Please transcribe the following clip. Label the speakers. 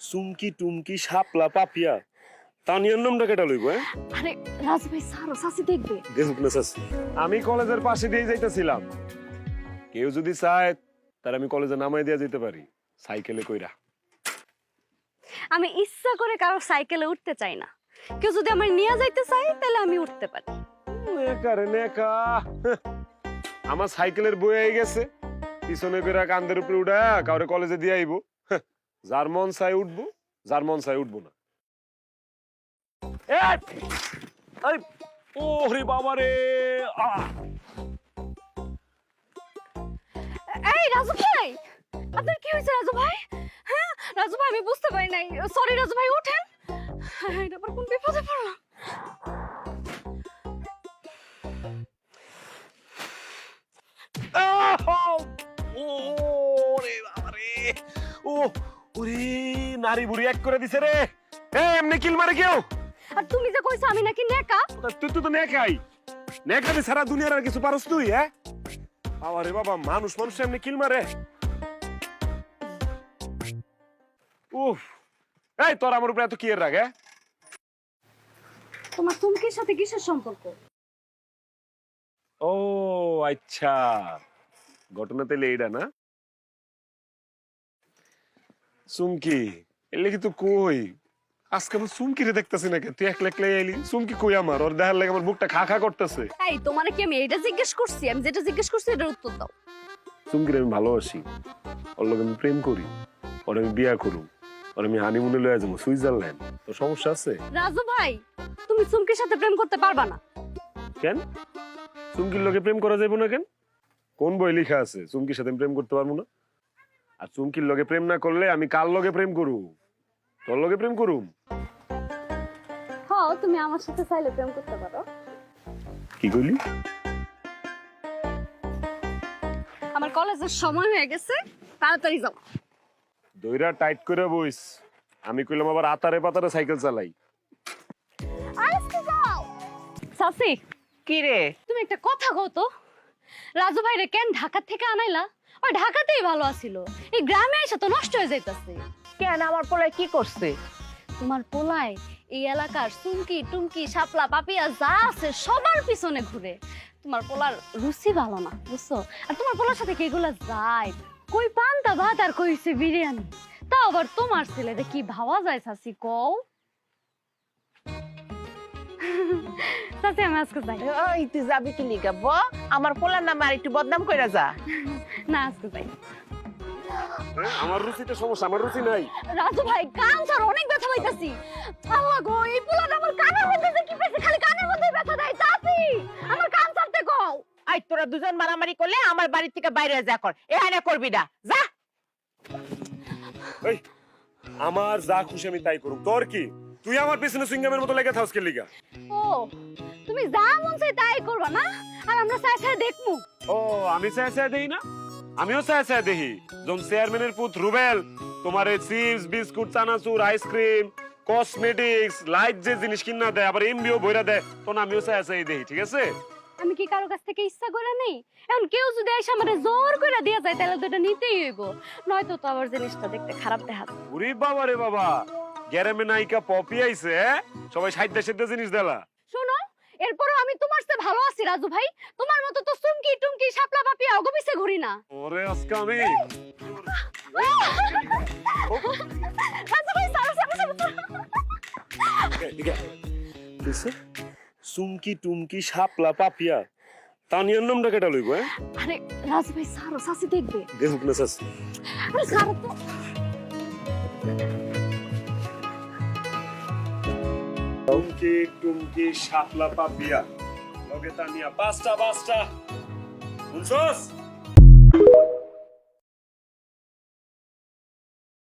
Speaker 1: চুমকি টুমকি শাপলা পাপিয়া তানিয়ার নামটা কেটা লইব?
Speaker 2: আরে রাজু ভাই সারো সাসি দেখবে।
Speaker 1: দেখুক না চাচি, আমি কলেজের পাশে দিয়ে যাইতেছিলাম, কেউ যদি চায় তার আমি কলেজে নামাই দিয়ে যেতে পারি সাইকেলে কইরা।
Speaker 2: আমি ইচ্ছা করে কারো সাইকেলে উঠতে চাই না, কেউ যদি আমার নিয়ে যাইতে চাই তাহলে আমি উঠতে পারি।
Speaker 1: নেকা রে নেকা, আমার সাইকেলের বই হয়ে গেছে, পিছনে করে কান্দের উপরে উঠা কাউরে কলেজে দিয়ে আইবো। যার মন চাই উঠবো, যার মন চাই উঠবো না। ওরে বাবা রে!
Speaker 2: এই রাজু ভাই, আপনার কি হয়েছে রাজু ভাই? হ্যাঁ রাজু ভাই, আমি বুঝতে পারি নাই, সরি রাজু ভাই, ওঠেন। এটা আবার কোন বিপদে পড়লাম।
Speaker 1: ওরে বাবা রে! ও ওরে, নারী বুড়ি এক করে দিছে রে। এমনি কিল মারে কেউ?
Speaker 2: আর তুমি যে কইছো আমি নাকি নেকা।
Speaker 1: তুই তো নেকাই, নেকাতে সারা দুনিয়ার আর কিছু পারস তুই? হ্যাঁ আরে বাবা, মানুষ মানুষ এমনি কিল মারে? উফ, এই তোর আমার উপরে এত কি এর রাগ?
Speaker 2: তোমার চুমকির সাথে কিসের সম্পর্ক?
Speaker 1: ও আচ্ছা, ঘটনা তাইলে এইটা না? চুমকি এলে কি তো কই, আজকে আমি চুমকিরে দেখতেছি না, তুই একলা একলা এলি। চুমকি কই আমার? ওর দেখার লাগে আমার বুকটা খা খা করতেছে।
Speaker 2: এই তোমারে কি আমি এটা জিজ্ঞেস করছি? আমি যেটা জিজ্ঞেস করছি এটার উত্তর দাও।
Speaker 1: চুমকিরে আমি ভালোবাসি, ওর লগে আমি প্রেম করি, ওর আমি বিয়া করুম, ওর আমি হানিমুনে লয়ে যাবো সুইজারল্যান্ড। তো সমস্যা আছে?
Speaker 2: রাজু ভাই, তুমি চুমকির সাথে প্রেম করতে পারবা না।
Speaker 1: কেন চুমকির লগে প্রেম করা যাইব না? কেন, কোন বই লেখা আছে চুমকির সাথে প্রেম করতে পারবো না? আর চুমকির লগে প্রেম না করলে আমি কার লগে প্রেম করু? তোর লগে প্রেম করুম?
Speaker 2: হ্যাঁ, তুমি আমার সাথে চাইলে প্রেম করতে পারো।
Speaker 1: কি কইলি?
Speaker 2: আমার কলেজের সময় হয়ে গেছে, তাড়াতাড়ি যাও।
Speaker 1: দইরা টাইট করে বইস, আমি কইলাম আবার আতারে পাতারে সাইকেল চালাই।
Speaker 2: আজকে যাও। সাসি,
Speaker 3: কি রে?
Speaker 2: তুমি একটা কথা কও তো, রাজু ভাইরে কেন ঢাকা থেকে আনাইলা? ওই ঢাকাতেই ভালো আছিল, এই গ্রামে এসে তো নষ্ট হয়ে যাইতাছে।
Speaker 3: কেন, আমার পোলায় কি করছে?
Speaker 2: তোমার পোলায় এই এলাকার চুমকি টুমকি শাপলা পাপিয়া যা আছে সবার পিছনে ঘুরে। তোমার পোলার রুচি ভালো না, বুঝছো? আর তোমার পোলার সাথে কি এগুলা যায়? কই পান্তা ভাত আর কইছে বিরিয়ানি, তাও আবার তোমার ছেলেরে কি ভাবা যায় চাচি কও? চাচি আমি আজকে যাই।
Speaker 3: ওই তুই যাবি কি লিগা? আমার পোলার নামে আর একটু বদনাম কইরা যা।
Speaker 2: না আজকে যাই।
Speaker 1: আমার রুচিতে সমস্যা, আমার রুচি নাই।
Speaker 2: রাজু ভাই, কান ছাড়, অনেক ব্যথা পাইতাছি। আল্লাহ গো, এই পোলাটা আমার কানের মধ্যে যে কি পেছে, খালি কানের মধ্যে ব্যথা দেয়। চাচি আমার কান ছাড়তে কও।
Speaker 3: আই তোরা দুজন মারামারি করলে আমার বাড়ি থেকে বাইরে যা কর, এখানে করবি না, যা।
Speaker 1: এই আমার যা খুশি আমি তাই করুম, তোর কি? তুই আমার পিছনে সিঙ্গামের মতো লেগে থাকস কে লিগা?
Speaker 2: ও, তুমি যা মন চাই তাই করবা না, আর আমরা চাই চাই দেখমু।
Speaker 1: ও, আমি চাই চাই দেই না? আমিও চাই চাই দেখি। যখন চেয়ারম্যানের পুত রুবেল তোমার এই চিপস বিস্কুট চানাচুর আইসক্রিম কসমেটিক্স লাইট যে জিনিস কিনা দেয়, আবার এমবিও বইরা দেয়, তখন আমিও চাই চাই দেখি, ঠিক আছে?
Speaker 2: আমি কি কারো কাছ থেকে ইচ্ছা করে নেই? এখন কেউ যদি এসে আমারে জোর করে দিয়ে যায় তাহলে তো এটা নিতেই হইব, নয়তো তো আবার জিনিসটা দেখতে খারাপ দেখা যায়।
Speaker 1: ওরে বাবা রে বাবা, গ্যারামে নায়িকা পপি আইছে, সবাই সাইডে সাইডে জিনিস দেলা।
Speaker 2: শোনো, এরপরও আমি তোমার চেয়ে ভালো আছি রাজু ভাই, তোমার মতো তো চুমকি টুমকি শাপলা পাপিয়া ওগো পিছে ঘুরি না।
Speaker 1: ওরে আজকে আমি
Speaker 2: রাজু ভাই সারা সারা
Speaker 1: চুমকি টুমকি শাপলা পাপিয়া তানিয়ার নামটা কেটা লইব?
Speaker 2: আরে রাজু ভাই সারো, সাসি দেখবে।
Speaker 1: দেখুক না চাচি।
Speaker 2: আরে সারো তো।
Speaker 1: চুমকি টুমকি শাপলা পাপিয়া লগে তানিয়া, পাঁচটা শুনছস?